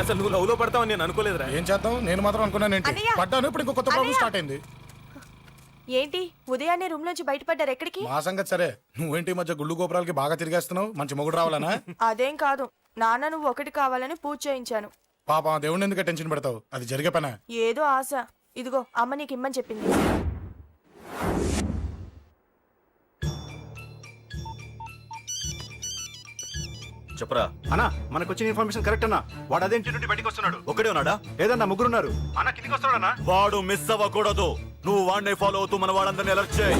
అసలు నువ్వు లవ్ లో పడతావని నేను అనుకోలేదురా. ఏం చేద్దాం, నేను మాత్రం అనుకున్నాను ఏంటి, అన్నయ్య! పడ్డాను. ఇప్పుడు ఇంకో కొత్త ప్రాబ్లం స్టార్ట్ అయింది. ఏంటి ఉదయాన్నే రూమ్ నుంచి బయటపడ్డారు? ఎక్కడికి? మా సంగతి సరే, నువ్వేంటి ఈ మధ్య గుళ్ళు గోపురాలకి బాగా తిరిగేస్తున్నావు? మంచి మొగుడు రావాలనా? అదేం కాదు నాన్న, నువ్వు ఒకటి కావాలని పూజ చేయించాను. పాప దేవుడిని ఎందుకు టెన్షన్ పెడతావు? అది జరిగే పనా? ఏదో ఆశ. ఇదిగో అమ్మ నీకు ఇమ్మని చెప్పింది. చెప్పరా అన్నా, మనకు వచ్చిన ఇన్ఫర్మేషన్ కరెక్ట్ అన్నా. వాడు అదే ఇంటి నుండి బయటకు వస్తున్నాడు. ఒక్కడే ఉన్నాడా? ఏదన్నా ముగ్గురున్నారు. అన్న కిందికి వస్తాడన్నా. వాడు మిస్ అవ్వకూడదు. నువ్వు వాడిని ఫాలో అవుతూ మన వాళ్ళందరినీ అలర్ట్ చేయి.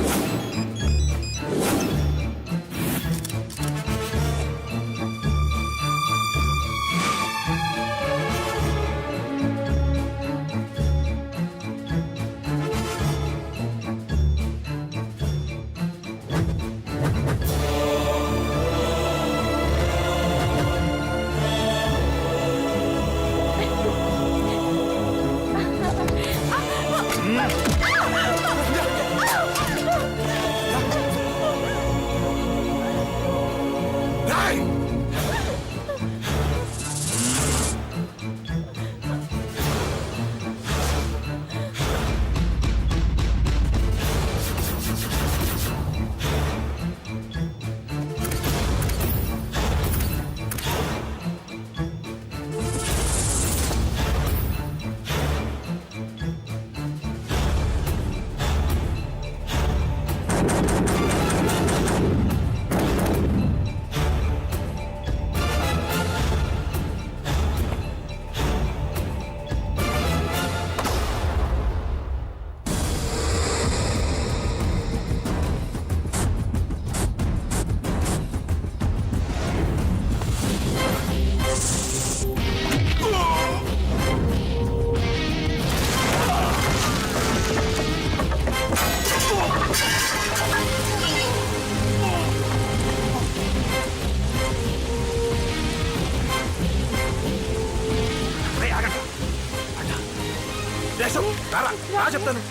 చెప్తాను.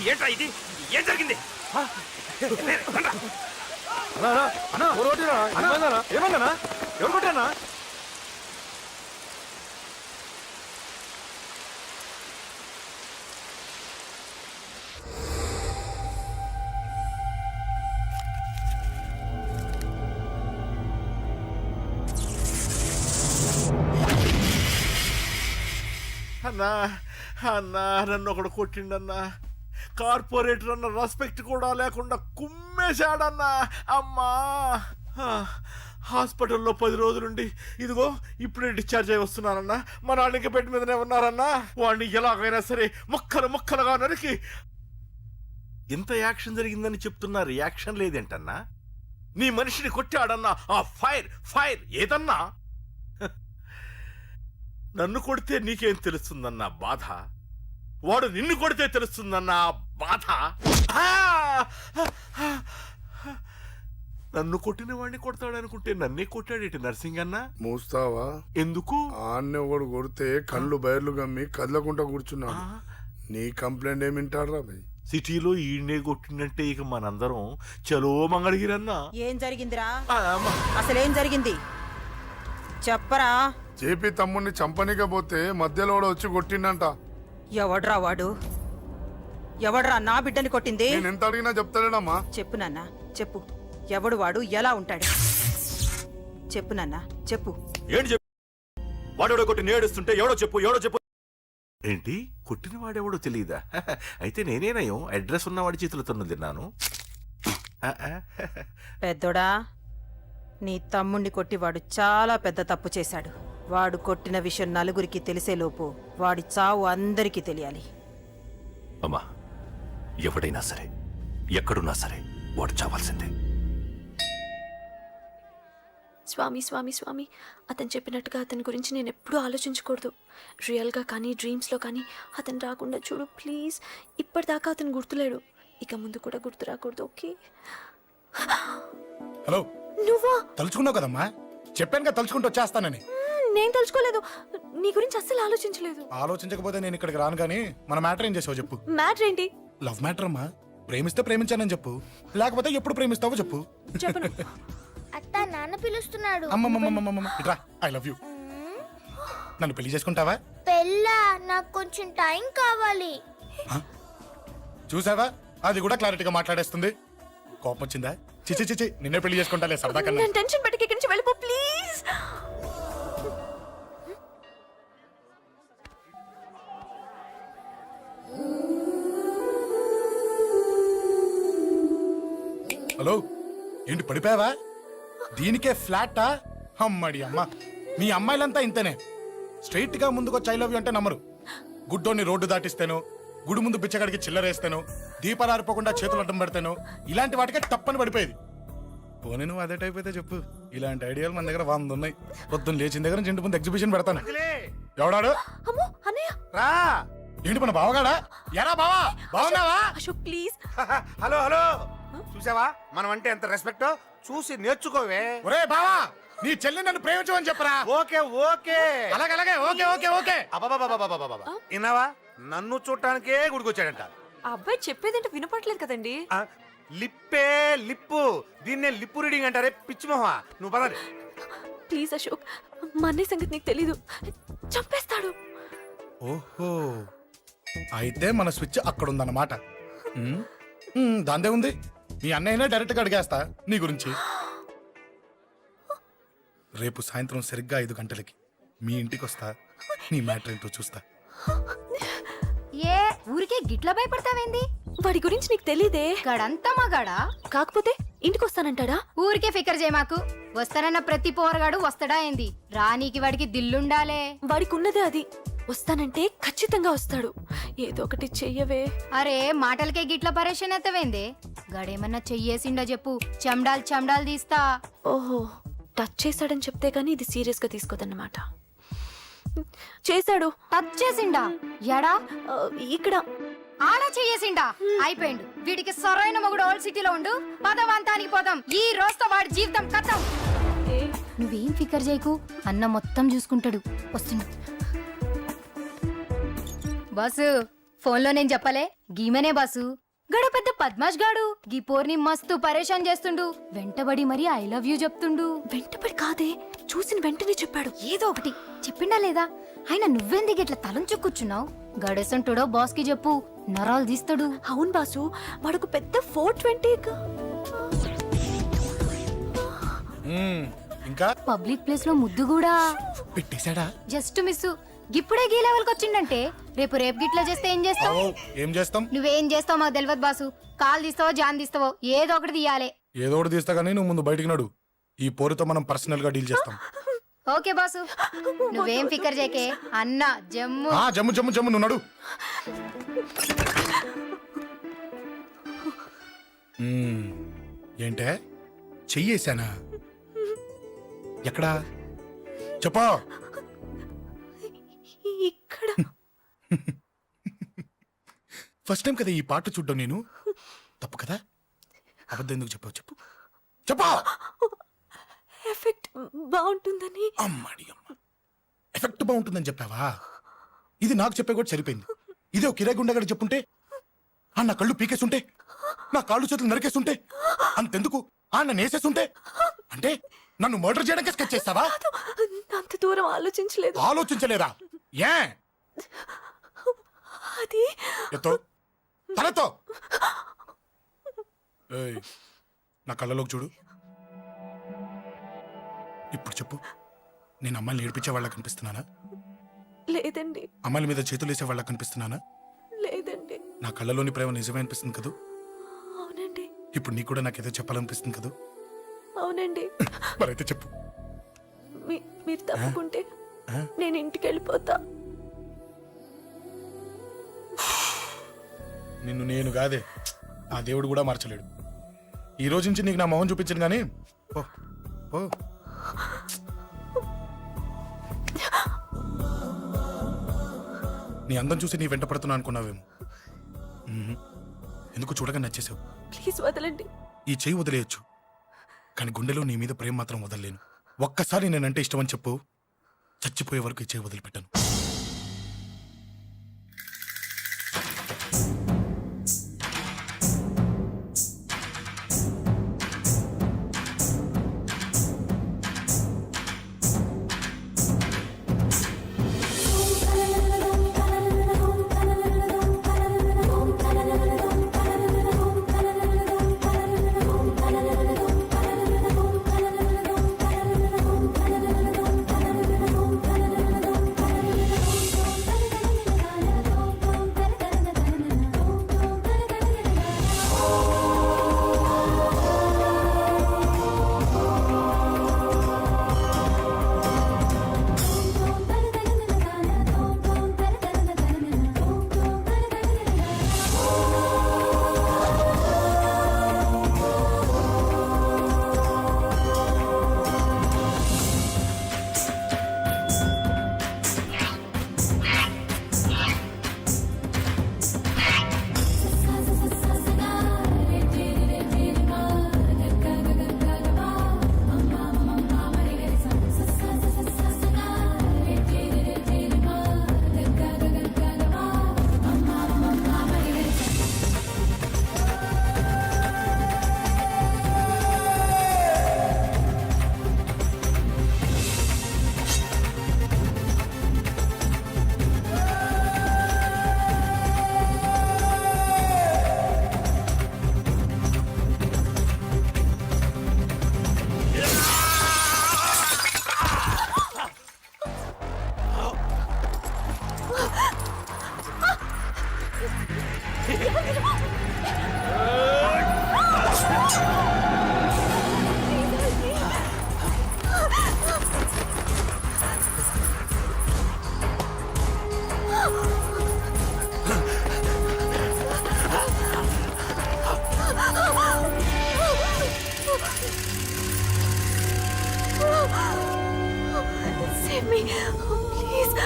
ఏంట్రా ఇది? ఏం జరిగింది? ఏమన్నా ఎవరు కొట్టానా? అన్నా అన్నా, నన్ను ఒకడు కొట్టిండన్నా. కార్పొరేటర్ అన్న రెస్పెక్ట్ కూడా లేకుండా కుమ్మేశాడన్నా. అమ్మా, హాస్పిటల్లో 10 రోజులుండి ఇదిగో ఇప్పుడే డిశ్చార్జ్ అయి వస్తున్నానన్నా. మా నాన్న ఇంకా బెడ్ మీదనే ఉన్నారన్నా. వాడిని ఎలాగైనా సరే ముక్కలు ముక్కలుగా నరికి. ఎంత యాక్షన్ జరిగిందని చెప్తున్నా, రియాక్షన్ లేదేంటన్నా? నీ మనిషిని కొట్టాడన్నా. ఆ ఫైర్ ఫైర్ ఏదన్నా? నన్ను కొడితే నీకేం తెలుస్తుందన్న బాధ, వాడు నిన్ను కొడితే తెలుస్తుందన్న బాధ. నన్ను కొట్టిన వాడిని కొడతాడనుకుంటే నన్నే కొట్టాడేటి నర్సింగ్ అన్న. మూస్తావా? ఎందుకు? ఆన్నే ఒకడు కొడితే కళ్ళు బయర్లు గమ్మి కదలకుండా కూర్చున్నాడు. నీ కంప్లైంట్ ఏమింటారా భయ్? సిటీలో ఈయనే కొట్టిందంటే ఇక మనందరం చలో మంగళగిరన్నా. ఏం జరిగిందిరా? అసలేం జరిగింది చెప్పరా? జేపీ తమ్ముడిని చంపనీకపోతే మధ్యలో వచ్చి కొట్టిండంట. ఎవడ్రా వాడు? ఎవడ్రా నా బిడ్డని కొట్టింది? నేను ఎంత అడిగినా చెప్తాడమ్మా. చెప్పు నాన్న, చెప్పు. ఎవడు వాడు? ఎలా ఉంటాడు? చెప్పు నాన్న, చెప్పు. ఏంటి చెప్పు? వాడెవడో కొట్టి నేడుస్తుంటే ఎవడో చెప్పు, ఎవడో చెప్పు. ఏంటి? కొట్టిన వాడెవడో తెలియదా? అయితే నేనేనయం అడ్రస్ ఉన్నవాడి చేతులు తన్ను తిన్నాను. పెద్దోడా, నీ తమ్ముణ్ణి కొట్టి వాడు చాలా పెద్ద తప్పు చేశాడు. వాడు కొట్టిన విషయం నలుగురికి తెలిసేలోపు వాడి చావు అందరికీ తెలియాలి. అమ్మా, ఎవడైనా సరే ఎక్కడున్నా సరే వాడు చావాల్సిందే. స్వామి స్వామి స్వామి, అతను చెప్పినట్టుగా అతని గురించి నేను ఎప్పుడూ ఆలోచించకూడదు. రియల్గా కానీ డ్రీమ్స్లో కానీ అతను రాకుండా చూడు ప్లీజ్. ఇప్పటిదాకా అతను గుర్తులేడు, ఇక ముందు కూడా గుర్తు రాకూడదు. ఓకే? హలో, నువ్వా? తలుచుకున్నావు కదమ్మా, చెప్పాను కదా తలుచుకుంటూ వచ్చేస్తానని. నేను తలుచుకోలేదు, నీ గురించి అస్సలు ఆలోచించలేదు. ఆలోచించకపోతే నేను ఇక్కడికి రాను కానీ మన మ్యాటర్ ఏం చేసావు చెప్పు. మ్యాటర్ ఏంటి? లవ్ మ్యాటర్ అమ్మా. ప్రేమిస్తే ప్రేమించానని చెప్పు, లేకపోతే ఎప్పుడు ప్రేమిస్తావో చెప్పు. చెప్పను. అత్త, నాన్న పిలుస్తున్నాడు. అమ్మమ్మమ్మమ్మమ్మ, ఇట్రా. I love you. నన్ను పెళ్లి చేసుకుంటావా? పెళ్ళా? నాకు కొంచెం టైం కావాలి. చూసావా, అది కూడా క్లారిటీగా మాట్లాడేస్తుంది. కోపం వచ్చిందా? చిచి చిచి, నిన్నే పెళ్లి చేసుకుంటాలే సరదా కన్నా. నేను టెన్షన్ పెట్టి ఇక్కడి నుంచి వెళ్ళిపో ప్లీజ్. హలో, ఏంటి పడిపోయావా? దీనికే ఫ్లాటా? అమ్మడి అమ్మ, మీ అమ్మాయిలంతా ఇంతనే. స్ట్రైట్ గా ముందుకొచ్చి ఐ లవ్ యూ అంటే నమ్మరు. గుడ్డోని రోడ్డు దాటిస్తాను, గుడి ముందు బిచ్చగాడికి చిల్లరేస్తాను, దీపాలు ఆరిపోకుండా చేతులు అడ్డం పెడతాను, ఇలాంటి వాటికే తప్పని పడిపోయేది. పోనీ నువ్వు అదే టైప్ అయితే చెప్పు, ఇలాంటి ఐడియాలు మన దగ్గర 100 ఉన్నాయి. పొద్దున్న లేచిన దగ్గర నుంచి ఇంటి ముందు ఎగ్జిబిషన్ పెడతాను. ఎవడాడు? అమ్మో అన్నయ్య. రా. ఏంటి మన బావగాడా? ఎరా బావా, బావున్నావా? అశోక్ ప్లీజ్. హలో హలో, చూసావా మనం అంటే ఎంత రెస్పెక్ట్? చూసి నేర్చుకోవే. ఒరే బావా, నీ చెల్లి నన్ను ప్రేమించమని చెప్పరా. ఓకే ఓకే, అలాగే ఓకే ఓకే ఓకే. అబాబాబాబాబాబాబా, విన్నావా? నన్ను చూడటానికే గుడికొచ్చాడంట. ఆ అబ్బాయి చెప్పేదంటే వినపట్లేదు కదండి. ఆ, లిప్పే లిప్పు, దీన్నే లిప్పు రీడింగ్ అంటారే పిచ్చి మొహ. నువ్వు పదండి. ప్లీజ్ అశోక్, మా అన్నయ్య సంగతి నీకు తెలీదు, చంపేస్తాడు. ఓహో, అయితే మన స్విచ్ అక్కడ ఉందన్నమాట. దాందే ఉంది. మీ అన్నయ్యనే డైరెక్ట్ గా అడిగేస్తా నీ గురించి. రేపు సాయంత్రం సరిగ్గా 5 గంటలకి మీ ఇంటికి వస్తా. నీ మ్యాటర్ ఏంటో చూస్తా. ఏ ఊరికే గిట్ల భయపడతావేంది? వాడి గురించి నీకు తెలీదే. గడంతా మగాడా? కాకపోతే ఇంటికి వస్తానంటాడా? ఊరికే ఫికర్ చేయ మాకు. వస్తానన్న ప్రతి పోరగాడు వస్తాడా ఏంది? రానీకి వాడికి దిల్లుండాలే. వాడికి ఉన్నదే అది. వస్తానంటే ఖచ్చితంగా వస్తాడు. ఏదో ఒకటి చెయ్యవే. అరే మాటలకే గిట్ల పరేషన్ ఎత్తవేంది? గడేమన్నా చెయ్యేసిండా చెప్పు, చెమ్డాల్ చెమ్డాల్ తీస్తా. ఓహో, టచ్ చేశాడని చెప్తే గానీ ఇది సీరియస్ గా తీసుకోదన్నమాట. చేశాడు. టచ్ చేసిండా? ఎడా? ఇక్కడ. ఆడా చెయ్యేసిండా? అయిపోయిండు. వీడికి సరైన మొగుడు ఓల్డ్ సిటీలో ఉండు. పదవంతానికి పోదాం. ఈ రోజుతో వాడి జీవితం కథం. నువ్వేం ఫికర్ చేయకు, అన్న మొత్తం చూసుకుంటాడు. వస్తుండు. బాసు, ఫోన్లో నేను చెప్పలే, గీమనే బాసు. గడు పెద్ద పద్మాష్ గాడు. గీ పోర్ని మస్తు పరేషాన్ చేస్తుండు. వెంటబడి మరి ఐ లవ్ యూ చెప్తుండు. వెంటపడి కాదే, చూసిన వెంటనే చెప్పాడు. ఏదో ఒకటి చెప్పిండా లేదా? ఆయన నువ్వెందుకు ఇట్లా తలంచు కూర్చున్నావు? గడేసంటుడో బాస్ కి చెప్పు, నరాలు తీస్తాడు. అవును బాసు, వాడుకు పెద్ద 420. ఇంకా పబ్లిక్ ప్లేస్ లో ముద్దు కూడా పెట్టేశాడా? Just miss. ఇప్పుడే గీ లెవెల్కి వచ్చిండంటే రేపు గిట్లా చేస్తే ఏం చేస్తావు? ఏం చేస్తాం? నువ్వేం చేస్తావు మాకు తెలియదు బాసు. కాల్ తీస్తావో జాన్ తీస్తావో ఏదో ఒకటి తీయాలి. ఏదో ఒకటి తీస్తా కానీ నువ్వు ముందు బయటికి నడు. ఈ పోరుతో మనం పర్సనల్ గా డీల్ చేస్తాం. ఓకే బాసు, నువ్వేం ఫికర్ చేయకే. అన్న జమ్ము. జమ్ము జమ్ము జమ్ము, నువ్వు నడు. ఏంటే చెయ్యేశానా? ఎక్కడా చెప్పా? ఇక్కడ. ఫస్ట్ టైం కదా ఈ పాట చూడ్డం నేను. తప్పు కదా? అబద్ధం ఎందుకు చెప్పావు చెప్పు. చెప్పా. ఎఫెక్ట్ బాగుంటుందని. అమ్మాడి అమ్మ, ఎఫెక్ట్ బాగుంటుందని చెప్పావా? ఇది నాకు చెప్పే కూడా సరిపోయింది. ఇదే ఒక కిరాయి గుండెగాడు చెప్పుంటే, నా కళ్ళు పీకేస్తుంటే, నా కాళ్ళు చేతులు నరికేస్తుంటే, అంతెందుకు నేసేస్తుంటే, అంటే నన్ను మర్డర్ చేయడానికి స్కెచ్ చేస్తావా? అంత దూరం ఆలోచించలేదు. ఆలోచించలేదా? ఏ అది ఎత్తో తలతో. ఏయ్, నా కళ్ళలోకి చూడు. ఇప్పుడు చెప్పు, నేను అమ్మాయిని ఏడిపించే వాళ్ళ కనిపిస్తున్నానా? లేదండి. అమ్మాయిల మీద చేతులు వేసే వాళ్ళ కనిపిస్తున్నానా? లేదండి. నా కళ్ళలోని ప్రేమ నిజమే అనిపిస్తుంది కదూ? అవునండి. ఇప్పుడు నీకు కూడా నాకేదో చెప్పాలనిపిస్తుంది కదూ? అవునండి. మరైతే చెప్పు. మీరు తప్పుకుంటే నేను ఇంటికి వెళ్ళిపోతా. నిన్ను నేను కాదే, ఆ దేవుడు కూడా మార్చలేడు. ఈ రోజు నుంచి నీకు నా మొహం చూపించను కానీ ఓ ఓ. నీ అందం చూసి నీ వెంట పడుతున్నా అనుకున్నావేమో. ఎందుకు చూడగా నచ్చేసావు. ప్లీజ్ వదలండి. ఈ చెయ్యి వదిలేయచ్చు, కానీ గుండెలో నీ మీద ప్రేమ మాత్రం వదలలేను. ఒక్కసారి నేనంటే ఇష్టం అని చెప్పు, చచ్చిపోయే వరకు ఈ చెయ్యి వదిలిపెట్టాను. Me please.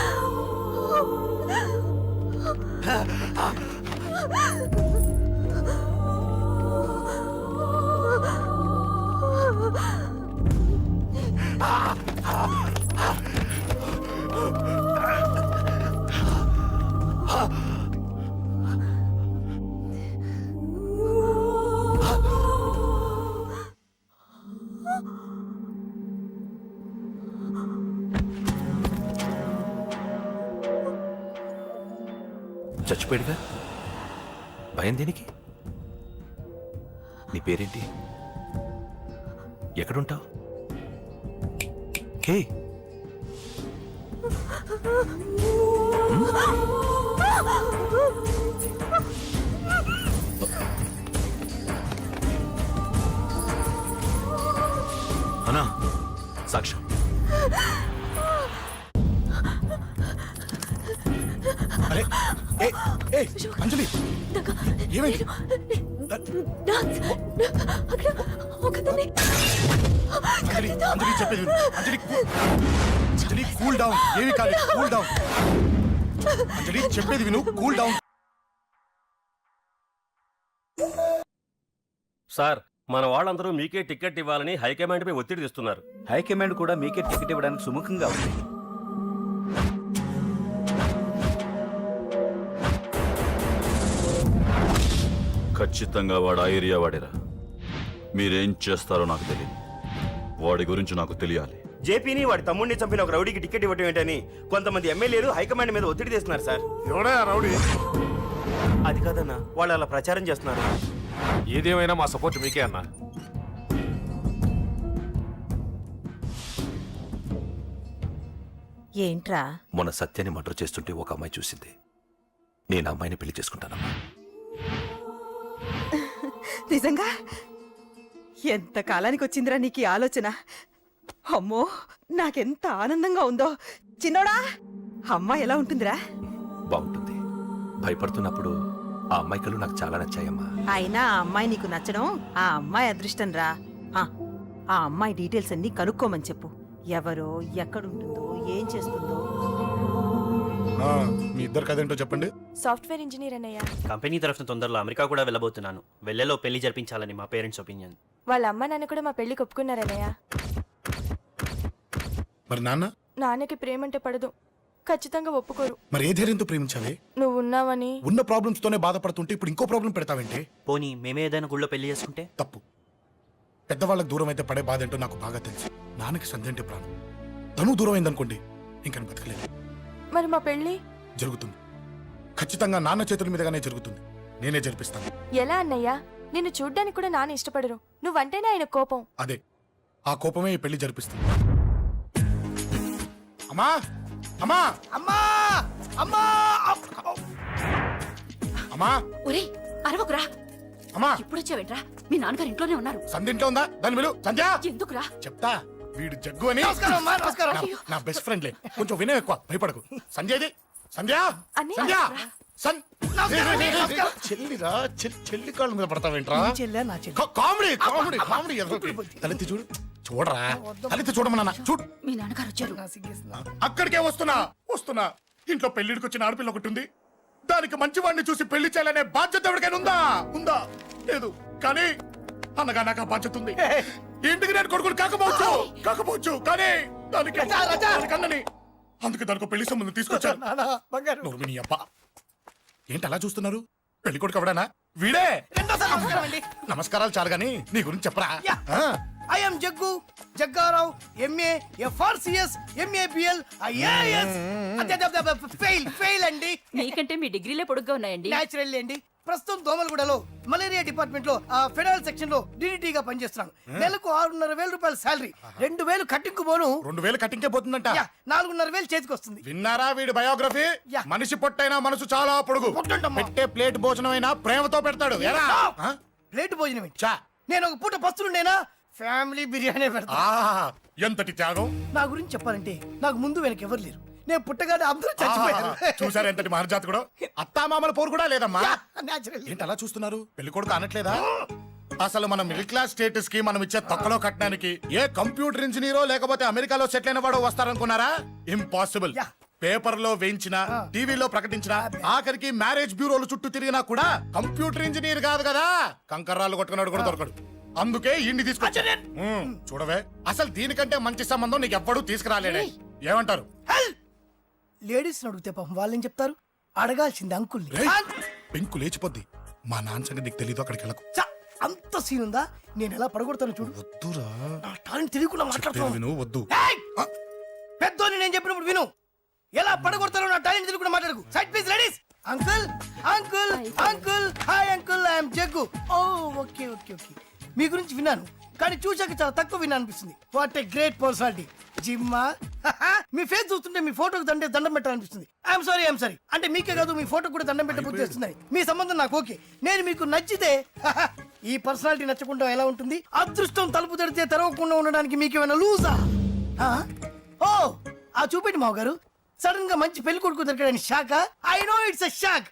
చచ్చిపోయాడుగా, భయం దేనికి? నీ పేరేంటి? ఎక్కడుంటావు? హే, అన్నా, సాక్ష్యం. అరే ఏ ఏ అంజలి ఏమైంది? అక్కడ ఒకతన్ని అంజలి అంజలి చెప్పేది విను. అంజలి అంజలి కూల్ డౌన్. ఏమి కాదు, కూల్ డౌన్. అంజలి చెప్పేది విను, కూల్ డౌన్. సార్, మన వాళ్ళందరూ మీకే టికెట్ ఇవ్వాలని హైకమాండ్ పై ఒత్తిడి తెస్తున్నారు. హైకమాండ్ కూడా మీకే టికెట్ ఇవ్వడానికి సుముఖంగా ఉంది. ఖచ్చితంగా వాడు ఆ ఏరియా వాడేరా. మీరేం చేస్తారో నాకు తెలియదు. వాడి గురించి నాకు తెలియాలి. జేపీని వాడి తమ్ముడిని చంపిన ఒక రౌడీకి టికెట్ ఇవ్వటం ఏంటని కొంతమంది ఎమ్మెల్యేలు హైకమాండ్ మీద ఒత్తిడి తెస్తున్నారు సార్. ఎవడా రౌడీ? అది కాదన్నా, వాళ్ళు అలా ప్రచారం చేస్తున్నారు. ఏదేమైనా మా సపోర్ట్ మీకే అన్నా. ఏంట్రా? మొన్న సత్యాన్ని మర్డర్ చేస్తుంటే ఒక అమ్మాయి చూసింది. నేను ఆ అమ్మాయిని పెళ్లి చేసుకుంటానమ్మా. నిజంగా? ఎంత కాలానికి వచ్చిందిరా నీకు ఈ ఆలోచన? అమ్మో, నాకెంత ఆనందంగా ఉందో. చిన్నోడా, అమ్మాయి ఎలా ఉంటుందిరా? బాగుంటుంది. భయపడుతున్నప్పుడు ఆ అమ్మాయి కళ్ళు నాకు చాలా నచ్చాయమ్మా. అయినా ఆ అమ్మాయి నీకు నచ్చడం ఆ అమ్మాయి అదృష్టం రా. ఆ అమ్మాయి డీటెయిల్స్ అన్ని కనుక్కోమని చెప్పు. ఎవరో, ఎక్కడుంటుందో, ఏం చేస్తుందో. మీ ఇద్దరు కదేంటో చెప్పండి. సాఫ్ట్వేర్ ఇంజనీర్ అన్నయ్య. కంపెనీ తరఫున తొందరలో అమెరికా కూడా వెళ్ళబోతున్నాను. వెళ్ళేలో పెళ్లి జరిపించాలని మా పేరెంట్స్ ఒపీనియన్. వాళ్ళ అమ్మ నాన్న కూడా మా పెళ్లికి ఒప్పుకున్నారన్నయ్య. మరి నాన్న? నాన్నకి ప్రేమంటే పడదు, ఖచ్చితంగా ఒప్పుకోరు. మరి ఏ ధైర్యంతో ప్రేమించాలి? నువ్వు ఉన్నావని. ఉన్న ప్రాబ్లమ్స్ తోనే బాధపడుతుంటే ఇప్పుడు ఇంకో ప్రాబ్లం పెడతావేంటి? పోనీ మేమే ఏదైనా గుళ్ళో పెళ్లి చేసుకుంటే? తప్పు. పెద్దవాళ్ళకి దూరం అయితే పడే బాధ ఏంటో నాకు బాగా తెలుసు. నాన్నకి సంధ్య అంటే ప్రాణం. తను దూరం అయిందనుకోండి, ఇంకా బతకలేదు. మరి మా పెళ్లి జరుగుతుంది. ఖచ్చితంగా నాన్న చేతుల మీదగానే జరుగుతుంది. నేనే జరిపిస్తాను. ఎలా అన్నయ్య? నిన్ను చూడ్డానికి కూడా నాన్న ఇష్టపడరు. నువ్వంటేనే ఆయన కోపం. అదే, ఆ కోపమే ఈ పెళ్లి జరిపిస్తుంది. అమ్మా అమ్మా అమ్మా అమ్మా అమ్మా ఒరే అరవకురా. అమ్మా ఇప్పుడు వచ్చావేంట్రా? మీ నాన్నగారు ఇంట్లోనే ఉన్నారు. సంధ్య ఇంట్లో ఉందా? దాని విలు. సంధ్య ఎందుకురా? చెప్తా. వీడు జగ్గు అని నా బెస్ట్ ఫ్రెండ్లే. కొంచెం వినయం ఎక్కువ, భయపడకు. సంధ్యది. సంధ్య అన్నయ్య. సంధ్య చెల్లిరా, చెల్లి కాళ్ళ మీద పడతావేంట్రా? Comedy comedy comedy. తలెత్తి చూడు. చూడరా, తలెత్తి చూడమన్నా. చూడు. మీ నాన్నగారు వచ్చారు. అక్కడికే వస్తున్నా వస్తున్నా. ఇంట్లో పెళ్లిడికి వచ్చిన ఆడపిల్ల ఒకటి ఉంది. దానికి మంచివాడిని చూసి పెళ్లి చేయాలనే బాధ్యత ఎవరికైనా ఉందా? ఉందా? లేదు. కానీ అనగా నాకు ఆ బాధ్యత ఉంది. ఇంటికి నేను కొడుకుని కాకపోవచ్చు కానీ దానికి అన్నని. అందుకే దానికి పెళ్లి సంబంధం తీసుకొచ్చాను. నువ్వు విని అబ్బా. ఏంటి అలా చూస్తున్నారు? పెళ్లి కొడుకు ఎవడనా? వీడే. నమస్కారాలు చాలు గాని నీ గురించి చెప్పరా. I'm Jaggu Jaggarao, MA, FRCS, MABL, IAS. Fail అండి. మీకంటే మీ డిగ్రీలే పొడుగ్గా ఉన్నాయండి. న్యాచురల్ అండి. ప్రస్తుతం దోమలగూడలో మలేరియా డిపార్ట్మెంట్ లో ఫెడరల్ సెక్షన్ లో DDT గా పనిచేస్తున్నాను. నెలకు 6,500 రూపాయల శాలరీ, 2,000 కట్టింకు పోను. 2,000 కట్టింకే పోతుందంట. 4,500 చేతికి వస్తుంది. విన్నారా వీడి బయోగ్రఫీ? మనిషి పొట్టైనా మనసు చాలా పొడుగు. పెట్టే ప్లేట్ భోజనం అయినా ప్రేమతో పెడతాడు. ప్లేట్ భోజనం ఏంటి? నేను ఒక పూట పస్తులుండేనా ఫ్యామిలీ బిర్యానీ పెడతా. ఎంతటి త్యాగం! నా గురించి చెప్పాలంటే నాకు ముందు వెనక ఎవరు లేరు. నేను పుట్టగానే అందరూ చచ్చిపోయారు. చూసారు ఎంతటి మహర్జాత్ కూడా. అత్తామామల పోరు కూడా లేదమ్మా. ఏంటి అలా చూస్తున్నారు? పెళ్లి కొడుకు అనట్లేదా? అసలు మన మిడిల్ క్లాస్ స్టేటస్ కి మనం ఇచ్చే తక్కువలో కట్టడానికి ఏ కంప్యూటర్ ఇంజనీరో లేకపోతే అమెరికాలో సెటిల్ అయిన వాడు వస్తారనుకున్నారా? ఇంపాసిబుల్. Yeah. పేపర్ లో వేయించిన, టీవీలో ప్రకటించిన, ఆఖరికి మ్యారేజ్ బ్యూరోలు చుట్టూ తిరిగినా కూడా కంప్యూటర్ ఇంజనీర్ కాదు కదా, కంకర్రాలు కొట్టుకున్నాడు కూడా దొరకడు. అందుకే ఇండి తీసుకొచ్చా. చూడవే, అసలు దీనికంటే మంచి సంబంధం నీకు ఎవ్వడూ తీసుకురాలేడే. ఏమంటారు? లేడీస్ అడిగితే పాపం వాళ్ళేం చెప్తారు? అడగాల్సింది అంకుల్ని. రేయ్, పెంకు లేచిపోద్ది. మా నాన్న సంగతి నీకు తెలీదు, అక్కడికి వెళ్ళకు. ఛ, అంత సీన్ ఉందా? నేను ఎలా పడగొడతాను చూడు. వద్దురా, నా టాలెంట్ తెలియకుండా మాట్లాడుతున్నావు. విను, వద్దు. ఏయ్! పెద్దోని నేను చెప్పినప్పుడు విను. ఎలా పడగొడతారో నా టాలెంట్ తెలియకుండా మాట్లాడకు. Side please ladies. Uncle uncle uncle, hi uncle, I'm Jaggu. Oh okay okay okay. మీ గురించి విన్నాను, కానీ చూశాక చాలా తక్కువ విన్నా అనిపిస్తుంది. What a great personality. జిమ్మా, మీ ఫేస్ చూస్తుంటే మీ ఫోటోకి దండం పెట్టాలనిపిస్తుంది. I'm sorry. అంటే మీకే కాదు, మీ ఫోటో కూడా దండం పెట్ట బుద్ధి వస్తుంది. మీ సంబంధం నాకు ఓకే. నేను మీకు నచ్చితే ఈ పర్సనాలిటీ నచ్చకుండా ఎలా ఉంటుంది? అదృష్టం తలుపు తెరితే తెరవకుండా ఉండడానికి మీకేమైనా లూజా? ఓ ఆ చూపెట్టి మావ గారు. సడన్ గా మంచి పెళ్లి కొడుకు దొరికాడని shock. I know it's a shock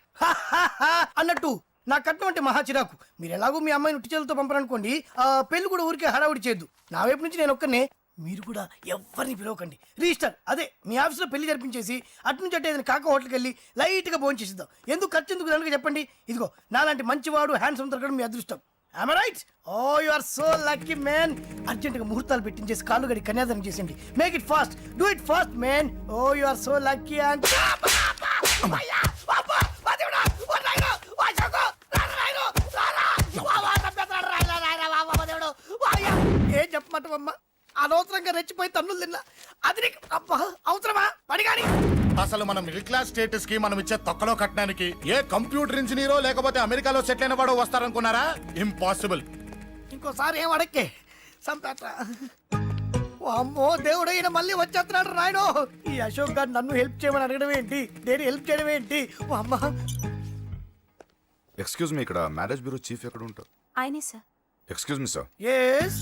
అన్నట్టు నా కట్నం అంటే మహా చిరాకు. మీరు ఎలాగో మీ అమ్మాయిని ఉట్టిచేలతో పంపరనుకోండి, ఆ పెళ్లి కూడా ఊరికే హడావుడి చేయొద్దు. నా వైపు నుంచి నేను ఒక్కనే, మీరు కూడా ఎవరిని పిలవకండి. రిజిస్టర్ అదే మీ ఆఫీస్లో పెళ్లి జరిపించేసి అటు నుంచి అంటే ఏదైనా కాక హోటల్కి వెళ్ళి లైట్ గా భోజనం చేసిద్దాం. ఎందుకు ఖర్చు ఎందుకు దానికి చెప్పండి. ఇదిగో నాలాంటి మంచివాడు హ్యాండ్సమ్ దొరకడం మీ అదృష్టం. Am I right? Oh, you are so lucky, man. అర్జెంటుగా ముహూర్తాలు పెట్టించేసి కాళ్ళు గడి కన్యాదానం చేసేయండి. Make it fast. Do it fast, man. Oh, you are so lucky. And ఏం చెప్పమంటావమ్మా? అనవసరంగా రెచ్చిపోయి తన్నులు తిన్నా. అది నీకు అబ్బా అవసరమా? పడి కానీ అసలు మన మిడిల్ క్లాస్ స్టేటస్ కి మనం ఇచ్చే తక్కువలో కట్టడానికి ఏ కంప్యూటర్ ఇంజనీరో లేకపోతే అమెరికాలో సెటిల్ అయిన వాడు వస్తారనుకున్నారా? ఇంపాసిబుల్. ఇంకోసారి ఏం అడక్కే సంపేట. అమ్మో దేవుడు, ఈయన మళ్ళీ వచ్చేస్తున్నాడు రాయడు. ఈ అశోక్ గారు నన్ను హెల్ప్ చేయమని అడగడం ఏంటి? నేను హెల్ప్ చేయడం ఏంటి? అమ్మ ఎక్స్క్యూజ్ మీ, ఇక్కడ మ్యారేజ్ బ్యూరో చీఫ్ ఎక్కడ ఉంటారు? ఆయనే sir. Excuse me sir, yes.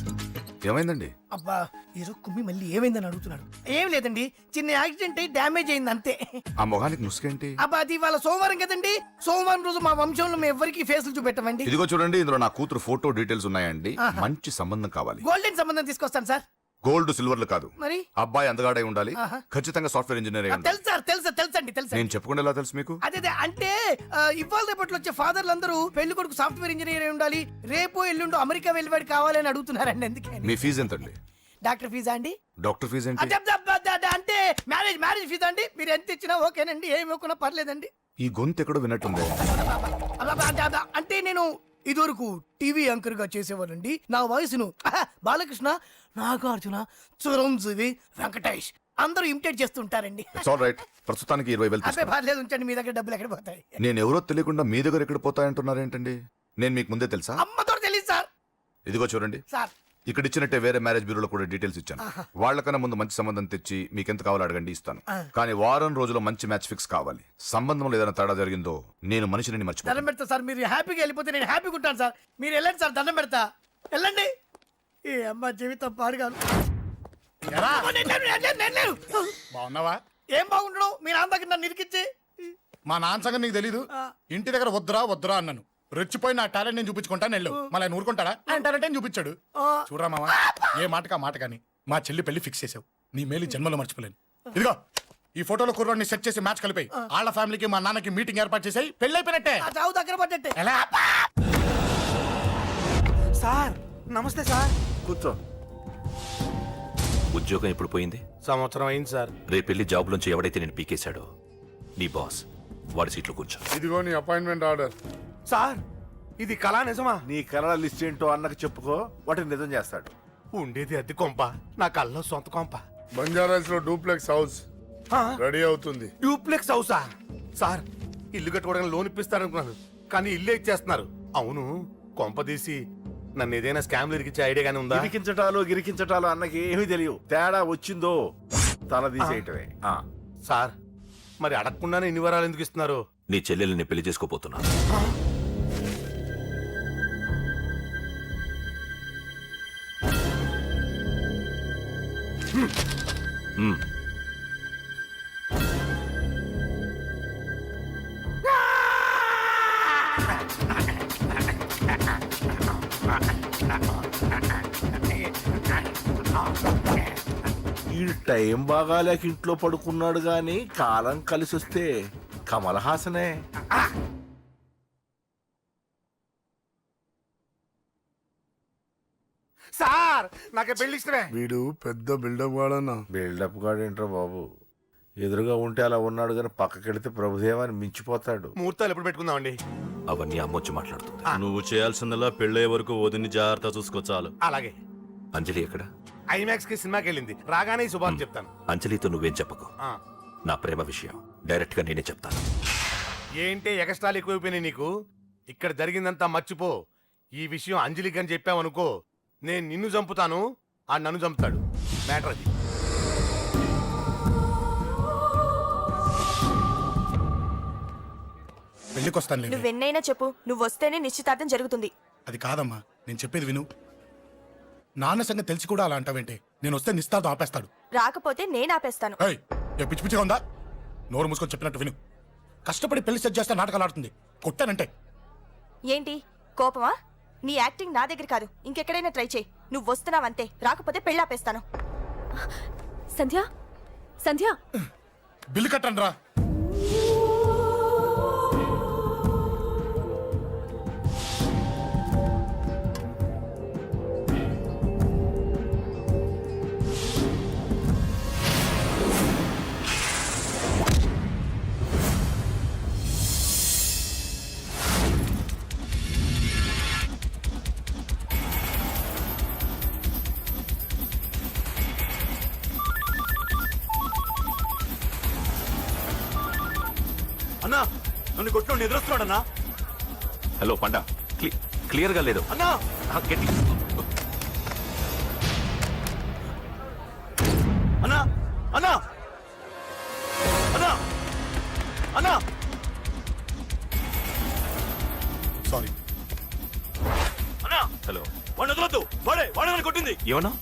ఏమైందండి? అబ్బా ఈరోజు కుమ్మి మళ్ళీ ఏమైందని అడుగుతున్నాడు. ఏం లేదండి, చిన్న యాక్సిడెంట్ అయి డ్యామేజ్ అయింది అంతే. ఆ మొహానికి ముసుకేంటి? అబ్బా అది ఇవాళ సోమవారం కదండి. సోమవారం రోజు మా వంశంలో మేము ఎవరికి ఫేస్లు చూపెట్టమండి. ఇదిగో చూడండి, ఇందులో నా కూతురు ఫోటో డీటెయిల్స్ ఉన్నాయండి. మంచి సంబంధం కావాలి. గోల్డెన్ సంబంధం తీసుకొస్తాను సార్. గోల్డ్ సిల్వర్లు కాదు, మరి అబ్బాయి అందగాడై ఉండాలి. ఖచ్చితంగా సాఫ్ట్వేర్ ఇంజనీర్ అయి ఉండాలి. తెలుసు సార్, తెలుసండి. నేను చెప్పకుండా ఎలా తెలుసు మీకు? అదే అంటే ఇవాళ రేపట్లో వచ్చే ఫాదర్లు అందరూ పెళ్లి కొడుకు సాఫ్ట్వేర్ ఇంజనీర్ అయి ఉండాలి, రేపు ఎల్లుండో అమెరికా వెళ్ళివాడు కావాలని అడుగుతున్నారండి. ఎందుకని? మీ ఫీజు ఎంతండి? డాక్టర్ ఫీజా అండి? డాక్టర్ ఫీజు ఏంటి? అంటే మ్యారేజ్ ఫీజా అండి? మీరు ఎంత ఇచ్చినా ఓకేనండి, ఏమి ఇవ్వకున్నా పర్లేదండి. ఈ గొంతు ఎక్కడో విన్నట్టుంది. అంటే నేను ఇదివరకు టీవీ యాంకర్ గా చేసేవాళ్ళండి. నా వయసును బాలకృష్ణ, నాగార్జున, చిరంజీవి, వెంకటేష్ అందరూ ఇమిటేట్ చేస్తుంటారండి. It's all right. ప్రస్తుతానికి 20,000 అబ్బే పర్లేదు, ఉంచండి. మీ దగ్గర డబ్బులు ఎక్కడ పోతాయి? నేను ఎవరో తెలియకుండా మీ దగ్గర ఎక్కడ పోతాయంటున్నారేంటండి? నేను మీకు ముందే తెలుసా? అమ్మతో తెలియదు సార్. ఇదిగో చూడండి, సార్ ఇక్కడ ఇచ్చినట్టే వేరే మ్యారేజ్ బ్యూరోలో కూడా డీటెయిల్స్ ఇచ్చాను. వాళ్ళకన్నా ముందు మంచి సంబంధం తెచ్చి మీకు ఎంత కావాలో అడగండి, ఇస్తాను. కానీ వారం రోజుల్లో మంచి మ్యాచ్ ఫిక్స్ కావాలి. సంబంధంలో ఏదైనా తేడా జరిగిందో నేను మనిషిని మర్చిపోతాను. దండం పెడతా సార్. మీరు హ్యాపీగా వెళ్ళిపోతే నేను హ్యాపీగా ఉంటాను సార్. మీరు వెళ్ళండి సార్, దండం పెడతా. వెళ్ళండి. ఏ అమ్మ జీవితం పాడుగాను. బాగున్నావా? ఏం బాగుండడం? మీ నాన్న దగ్గర నన్ను ఇరికిచ్చి. మా నాన్న సంగతి నీకు తెలీదు. ఇంటి దగ్గర వద్దురా అన్నాను. రెచ్చిపోయి నా టాలెంట్ నేను చూపించుకుంటాను వెళ్ళు. మళ్ళీ ఆయన ఊరుకుంటాడా? ఆయన టాలెంట్ అని చూపించాడు. చూడరా మావా, ఏ మాటకా మాట కానీ మా చెల్లి పెళ్లి ఫిక్స్ చేసావు. నీ మేలు జన్మలో మర్చిపోలేను. ఇదిగో ఈ ఫోటోలో కుర్రాన్ని సెట్ చేసి మ్యాచ్ కలిపాయి. వాళ్ళ ఫ్యామిలీకి మా నాన్నకి మీటింగ్ ఏర్పాటు చేసాయి. పెళ్లి అయిపోయినట్టే. చావు దగ్గర పడ్డట్టే. ఎలా? సార్ నమస్తే సార్. కూర్చో. ఉద్యోగం ఎప్పుడు పోయింది? సంవత్సరం అయింది సార్. రేపెళ్ళి జాబ్ నుంచి ఎవడైతే నేను పీకేశాడో నీ బాస్, వాడి సీట్లో కూర్చో. ఇదిగో నీ అపాయింట్మెంట్ ఆర్డర్. సార్ ఇది కళా నిజమా? నీ కలల లిస్ట్ ఏంటో అన్నకు చెప్పుకో, వాటిని నిజం చేస్తాడు. ఉండేది అద్దె కొంప, నా కళ్ళలో సొంత కొంప. బంజారాస్ లో డూప్లెక్స్ హౌస్ రెడీ అవుతుంది. డూప్లెక్స్ హౌసా? సార్ ఇల్లు కట్టుకోవడానికి లోన్ ఇప్పిస్తారనుకున్నాను, కానీ ఇల్లే ఇచ్చేస్తున్నారు. అవును, కొంప తీసి నన్ను ఏదైనా స్కామ్లు ఇరికించే ఐడియా గానీ ఉందా? గిరికించటాలు అన్నకి ఏమీ తెలియవు. తేడా వచ్చిందో తల తీసేయటమే. సార్ మరి అడగకుండానే ఇన్ని వరాలు ఎందుకు ఇస్తున్నారు? నీ చెల్లెల్ని పెళ్లి చేసుకోపోతున్నా. ఈ టైం బాగాలేక ఇంట్లో పడుకున్నాడు గాని కాలం కలిసి వస్తే కమల్ హాసనే. సార్ నాకే పెళ్లి ఇష్టమే. వీడు పెద్ద బిల్డప్ వాడన్నా. బిల్డప్ గాడేంట్రా బాబు, ఎదురుగా ఉంటే అలా ఉన్నాడు కానీ పక్కకెడితే ప్రభుదేవాన్ని మించిపోతాడు. ముహూర్తాలు ఎప్పుడు పెట్టుకుందామండి? అవన్నీ అమ్మొచ్చి మాట్లాడుతుంది. నువ్వు చేయాల్సిందల్లా పెళ్ళయ్యే వరకు వదిని జాగ్రత్త చూసుకో చాలు. అలాగే. అంజలి ఎక్కడ? ఐమాక్స్ కి సినిమాకి వెళ్ళింది, రాగానే ఈ శుభాన్ని చెప్తాను. అంజలితో నువ్వేం చెప్పకు. ఆ. నా ప్రేమ విషయం డైరెక్ట్ గా నేనే చెప్తాను. ఏంటి ఎగస్ట్రాలు ఎక్కువైపోయినాయి నీకు? ఇక్కడ జరిగిందంతా మర్చిపో. ఈ విషయం అంజలికి అని చెప్పావనుకో, నేను నిన్ను చంపుతాను, ఆ నన్ను చంపుతాడు. మ్యాటర్ అది. పెళ్లికి వస్తాను. నువ్వెన్నైనా చెప్పు, నువ్వు వస్తేనే నిశ్చితార్థం జరుగుతుంది. అది కాదమ్మా, నేను చెప్పేది విను. నాన్న సంగతి తెలిసి కూడా అలా అంటావేంటి? నేను వస్తే నిస్తార్థం ఆపేస్తాడు. రాకపోతే నేను ఆపేస్తాను. ఏయ్, ఏ పిచ్చి పిచ్చిగా ఉందా? నోరు మూసుకొని చెప్పినట్టు విను. కష్టపడి పెళ్లి సెట్ చేస్తే నాటకాలు ఆడుతుంది. కొట్టానంటే ఏంటి కోపమా? నీ యాక్టింగ్ నా దగ్గర కాదు, ఇంకెక్కడైనా ట్రై చేయి. నువ్వు వస్తున్నావంతే, రాకపోతే పెళ్ళి ఆపేస్తాను. సంధ్య, సంధ్య, బిల్లు కట్టండి రా. అన్నా నన్ను కొట్టు ఎదురొస్తున్నాడన్నా. హలో పండా, క్లియర్ గా లేదు అన్నా. గట్టి. అన్నా అన్నా అన్నా అన్నా. సారీ. అన్నా హలో, వాడిని వదలొద్దు. వాడే నన్ను కొట్టింది. ఏమన్నా?